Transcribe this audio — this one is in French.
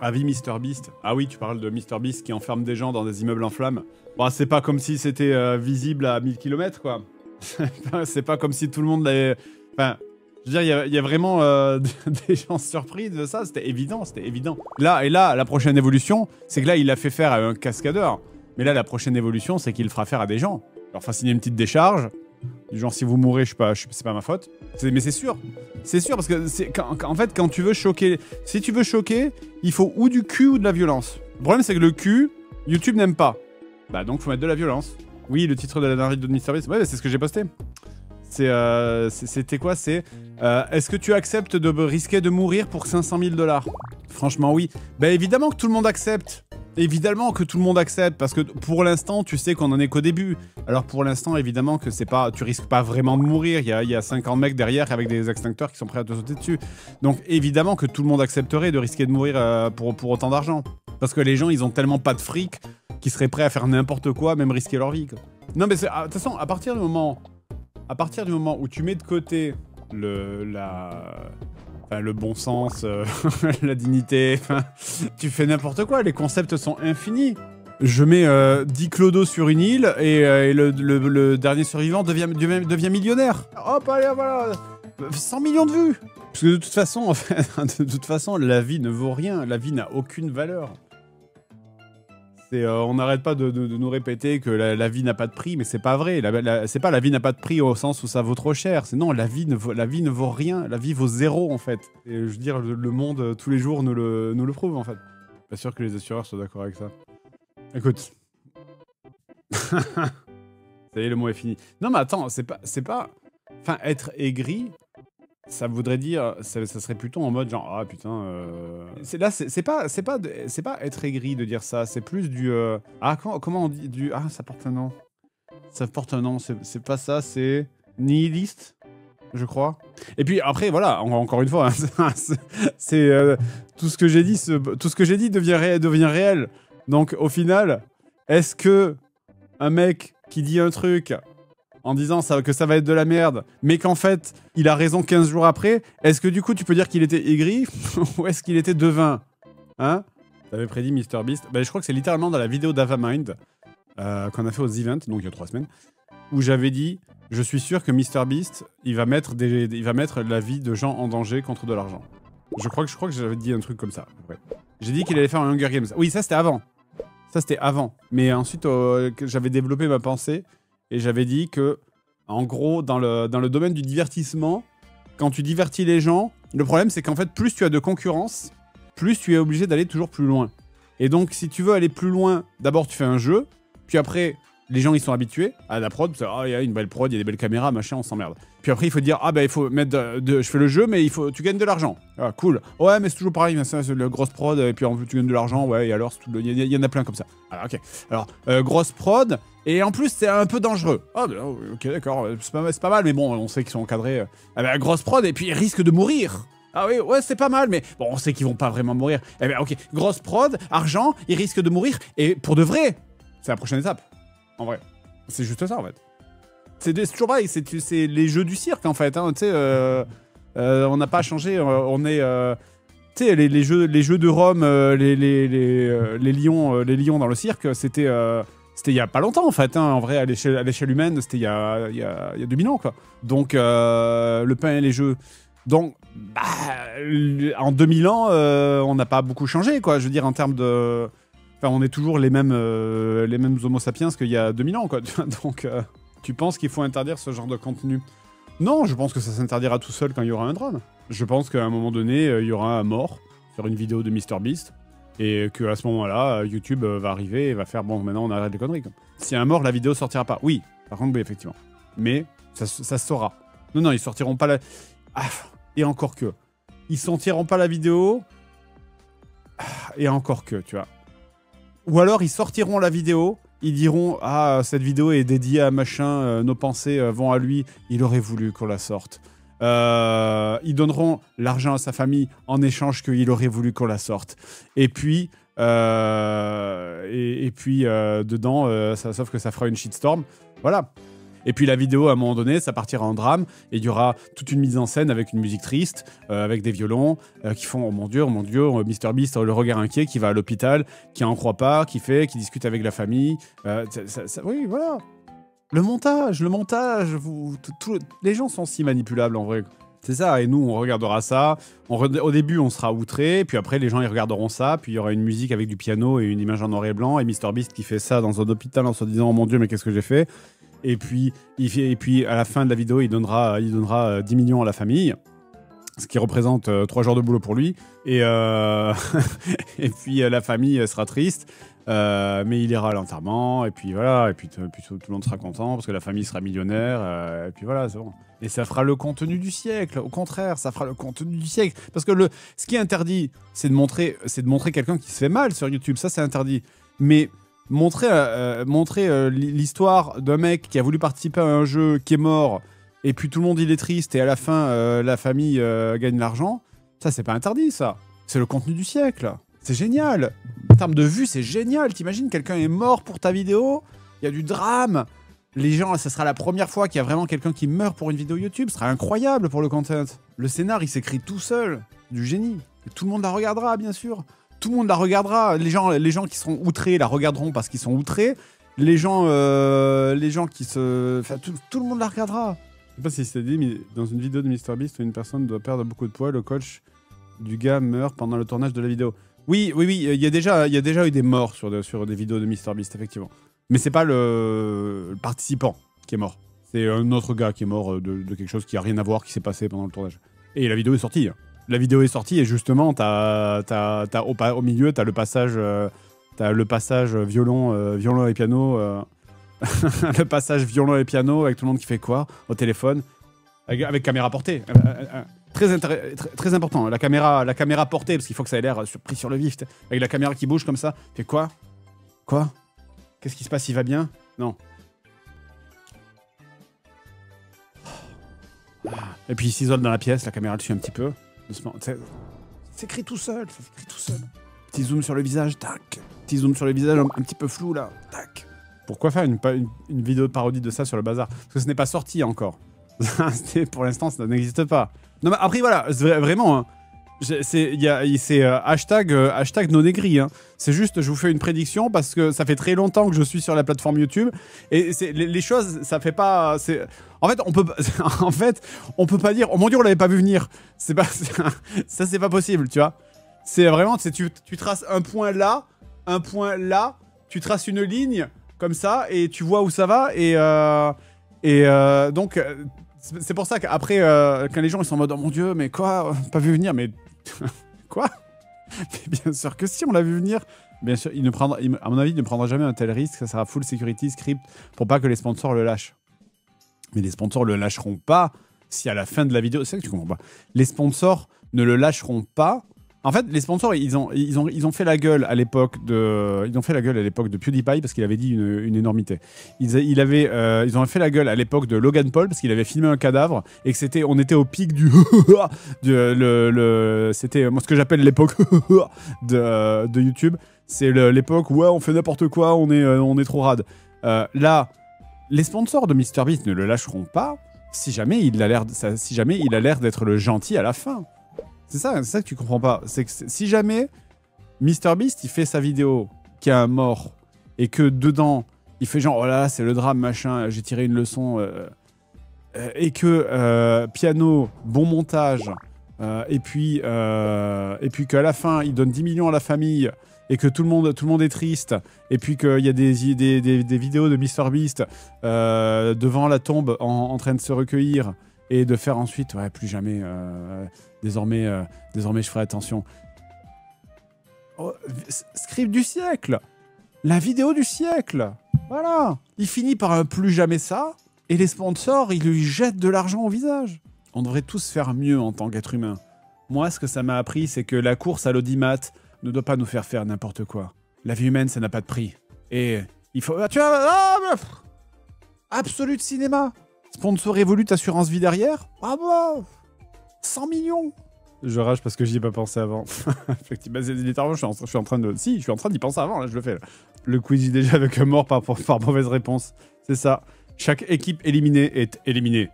Avis MrBeast. Ah oui, tu parles de MrBeast qui enferme des gens dans des immeubles en flammes. Bon, c'est pas comme si c'était visible à 1000 km, quoi. C'est pas comme si tout le monde l'avait... Enfin, je veux dire, il y a vraiment des gens surpris de ça. C'était évident, c'était évident. Là, la prochaine évolution, c'est que là, il l'a fait faire à un cascadeur. Mais là, la prochaine évolution, c'est qu'il le fera faire à des gens. Alors, faire signer une petite décharge. Du genre, si vous mourrez, c'est pas ma faute. Mais c'est sûr. C'est sûr, parce que en fait, quand tu veux choquer... Si tu veux choquer, il faut ou du cul ou de la violence. Le problème, c'est que le cul, YouTube n'aime pas. Bah donc, faut mettre de la violence. Oui, le titre de la dernière vidéo de MrBeast. Ouais, c'est ce que j'ai posté. C'était quoi? C'est est-ce que tu acceptes de risquer de mourir pour 500 000 $? Franchement, oui. Bah évidemment que tout le monde accepte. Évidemment que tout le monde accepte, parce que pour l'instant, tu sais qu'on en est qu'au début. Alors pour l'instant, évidemment que c'est pas, tu risques pas vraiment de mourir. Il y a 50 mecs derrière avec des extincteurs qui sont prêts à te sauter dessus. Donc évidemment que tout le monde accepterait de risquer de mourir pour autant d'argent. Parce que les gens, ils ont tellement pas de fric qu'ils seraient prêts à faire n'importe quoi, même risquer leur vie, quoi. Non mais de toute façon, à partir du moment où tu mets de côté le bon sens, la dignité, tu fais n'importe quoi, les concepts sont infinis. Je mets 10 clodos sur une île et le dernier survivant devient millionnaire. Hop, allez, voilà, 100 millions de vues. Parce que de toute façon, en fait, de toute façon, la vie ne vaut rien, la vie n'a aucune valeur. On n'arrête pas de nous répéter que la vie n'a pas de prix, mais c'est pas vrai. C'est pas la vie n'a pas de prix au sens où ça vaut trop cher. C'est non, la vie ne vaut rien. La vie vaut zéro, en fait. Et je veux dire, le monde, tous les jours, nous le prouve, en fait. Pas sûr que les assureurs soient d'accord avec ça. Écoute. Ça y est, le mot est fini. Non, mais attends, c'est pas... Enfin, être aigri... Ça voudrait dire, ça serait plutôt en mode genre ah putain. C'est pas être aigri de dire ça, c'est plus du comment on dit du ça porte un nom. Ça porte un nom, c'est pas ça, c'est nihiliste, je crois. Et puis après voilà, encore une fois, hein, c'est tout ce que j'ai dit devient réel. Donc au final, est-ce que un mec qui dit un truc en disant que ça va être de la merde, mais qu'en fait, il a raison 15 jours après, est-ce que du coup, tu peux dire qu'il était aigri ou est-ce qu'il était devin? Hein? T'avais prédit MrBeast. Ben, je crois que c'est littéralement dans la vidéo d'Avamind qu'on a fait aux events, donc il y a 3 semaines, où j'avais dit, je suis sûr que MrBeast, il va mettre la vie de gens en danger contre de l'argent. Je crois que j'avais dit un truc comme ça. Ouais. J'ai dit qu'il allait faire un Hunger Games. Oui, ça c'était avant. Ça c'était avant. Mais ensuite, j'avais développé ma pensée. Et j'avais dit que, en gros, dans le domaine du divertissement, quand tu divertis les gens, le problème c'est qu'en fait, plus tu as de concurrence, plus tu es obligé d'aller toujours plus loin. Et donc, si tu veux aller plus loin, d'abord tu fais un jeu, puis après, les gens ils sont habitués à la prod, il y a une belle prod, il y a des belles caméras, machin, on s'emmerde. Puis après, il faut dire, il faut mettre je fais le jeu, mais tu gagnes de l'argent. Ah, cool. Ouais, mais c'est toujours pareil, c'est la grosse prod, et puis en plus tu gagnes de l'argent, ouais, et alors, il y en a plein comme ça. Alors, ok. Alors, grosse prod, et en plus, c'est un peu dangereux. Ah, ok, d'accord, c'est pas mal, mais bon, on sait qu'ils sont encadrés. Grosse prod, et puis ils risquent de mourir. Ah oui, ouais, c'est pas mal, mais bon, on sait qu'ils vont pas vraiment mourir. Eh bien, ok, grosse prod, argent, ils risquent de mourir, et pour de vrai, c'est la prochaine étape. En vrai. C'est juste ça, en fait. C'est toujours pareil, c'est les jeux du cirque, en fait. Hein, tu sais, on n'a pas changé, on est... tu sais, les jeux de Rome, les lions dans le cirque, c'était il y a pas longtemps, en fait. Hein, en vrai, à l'échelle humaine, c'était il y a 2000 ans, quoi. Donc, le pain et les jeux... Donc, en 2000 ans, on n'a pas beaucoup changé, quoi. Je veux dire, en termes de... Enfin, on est toujours les mêmes homo sapiens qu'il y a 2000 ans, quoi. Donc, tu penses qu'il faut interdire ce genre de contenu? Non, je pense que ça s'interdira tout seul quand il y aura un drone. Je pense qu'à un moment donné, il y aura un mort sur une vidéo de MrBeast, et qu'à ce moment-là, YouTube va arriver et va faire « Bon, maintenant, on arrête les conneries. » S'il y a un mort, la vidéo sortira pas. Oui, par contre, oui, effectivement. Mais ça se saura. Non, ils sortiront pas la... et encore que. Ils sortiront pas la vidéo... Et encore que, tu vois. Ou alors, ils sortiront la vidéo, ils diront « Ah, cette vidéo est dédiée à machin, nos pensées vont à lui, il aurait voulu qu'on la sorte. » Ils donneront l'argent à sa famille en échange qu'il aurait voulu qu'on la sorte. Et puis, dedans, sauf que ça fera une shitstorm. Voilà. Et puis la vidéo, à un moment donné, ça partira en drame, et il y aura toute une mise en scène avec une musique triste, avec des violons, qui font oh mon Dieu, MrBeast, le regard inquiet, qui va à l'hôpital, qui en croit pas, qui discute avec la famille. Oui, voilà. Le montage, les gens sont si manipulables en vrai. C'est ça, et nous on regardera ça, au début on sera outré, puis après les gens ils regarderont ça, puis il y aura une musique avec du piano et une image en noir et blanc, et MrBeast qui fait ça dans un hôpital en se disant oh mon Dieu mais qu'est-ce que j'ai fait, et puis à la fin de la vidéo il donnera 10 millions à la famille, ce qui représente 3 jours de boulot pour lui, et, et puis la famille sera triste, mais il ira à l'enterrement, et puis voilà, et puis tout le monde sera content, parce que la famille sera millionnaire, et puis voilà, c'est bon. Et ça fera le contenu du siècle, au contraire, ça fera le contenu du siècle. Parce que ce qui est interdit, c'est de montrer quelqu'un qui se fait mal sur YouTube, ça c'est interdit. Mais montrer l'histoire d'un mec qui a voulu participer à un jeu, qui est mort, et puis tout le monde il est triste, et à la fin la famille gagne l'argent, ça c'est pas interdit ça. C'est le contenu du siècle. C'est génial. En termes de vues, c'est génial. T'imagines, quelqu'un est mort pour ta vidéo, il y a du drame. Les gens, ça sera la première fois qu'il y a vraiment quelqu'un qui meurt pour une vidéo YouTube. Ce sera incroyable pour le content. Le scénar, il s'écrit tout seul. Du génie. Et tout le monde la regardera, bien sûr. Tout le monde la regardera. Les gens qui seront outrés la regarderont parce qu'ils sont outrés. Les gens qui se... Enfin, tout le monde la regardera. Je sais pas si c'est dit, mais dans une vidéo de MrBeast où une personne doit perdre beaucoup de poids, le coach du gars meurt pendant le tournage de la vidéo. Oui, il y a déjà eu des morts sur des vidéos de MrBeast, effectivement. Mais c'est pas le participant qui est mort. C'est un autre gars qui est mort de quelque chose qui a rien à voir, qui s'est passé pendant le tournage. Et la vidéo est sortie. La vidéo est sortie et justement, au milieu, t'as le passage violon et piano. Le passage violon et piano avec tout le monde qui fait quoi au téléphone, avec caméra portée. Très important, la caméra portée, parce qu'il faut que ça ait l'air pris sur le vif. Avec la caméra qui bouge comme ça. Fait quoi? Qu'est-ce qui se passe? Il va bien? Non. Et puis il s'isole dans la pièce, la caméra le suit un petit peu. C'est écrit tout seul, ça s'écrit tout seul. Petit zoom sur le visage, tac. Petit zoom sur le visage un petit peu flou là, tac. Pourquoi faire une vidéo de parodie de ça sur le bazar? Parce que ce n'est pas sorti encore. Pour l'instant, ça n'existe pas. Non mais après voilà, vraiment... Hein. C'est hashtag non aigri. Hein. C'est juste, je vous fais une prédiction parce que ça fait très longtemps que je suis sur la plateforme YouTube et les choses, ça fait pas. En fait, on peut pas dire. Oh mon Dieu, on l'avait pas vu venir. C'est pas ça, c'est pas possible, tu vois. C'est vraiment, tu traces un point là, tu traces une ligne comme ça et tu vois où ça va donc. C'est pour ça qu'après, quand les gens ils sont en mode oh mon Dieu, mais quoi, pas vu venir, mais quoi? Mais bien sûr que si, on l'a vu venir. Bien sûr, à mon avis, il ne prendra jamais un tel risque. Ça sera full security script pour pas que les sponsors le lâchent. Mais les sponsors le lâcheront pas si à la fin de la vidéo, c'est ça que tu comprends pas. Les sponsors ne le lâcheront pas. En fait, les sponsors, ils ont fait la gueule à l'époque de PewDiePie parce qu'il avait dit une énormité. Ils ont fait la gueule à l'époque de Logan Paul parce qu'il avait filmé un cadavre et que on était au pic du c'était moi ce que j'appelle l'époque de YouTube. C'est l'époque où ouais, on fait n'importe quoi, on est trop rade. Là, les sponsors de MrBeast ne le lâcheront pas si jamais il a l'air d'être le gentil à la fin. C'est ça que tu comprends pas. C'est que si jamais MrBeast il fait sa vidéo qui a un mort et que dedans il fait genre oh là c'est le drame machin, j'ai tiré une leçon et que piano, bon montage et puis qu'à la fin il donne 10 millions à la famille et que tout le monde est triste et puis qu'il y a des vidéos de MrBeast devant la tombe en train de se recueillir et de faire ensuite ouais plus jamais désormais je ferai attention. Oh, script du siècle, la vidéo du siècle, voilà. Il finit par un plus jamais ça et les sponsors ils lui jettent de l'argent au visage. On devrait tous faire mieux en tant qu'être humain. Moi ce que ça m'a appris c'est que la course à l'audimat ne doit pas nous faire n'importe quoi. La vie humaine ça n'a pas de prix et il faut tu vois Absolute Cinéma, sponsor Revolut Assurance Vie derrière, bravo, 100 millions. Je rage parce que j'y ai pas pensé avant. Effectivement, littéralement, je suis en train d'y penser avant, là, je le fais. Là. Le quiz déjà avec un mort par mauvaise réponse. C'est ça. Chaque équipe éliminée est éliminée.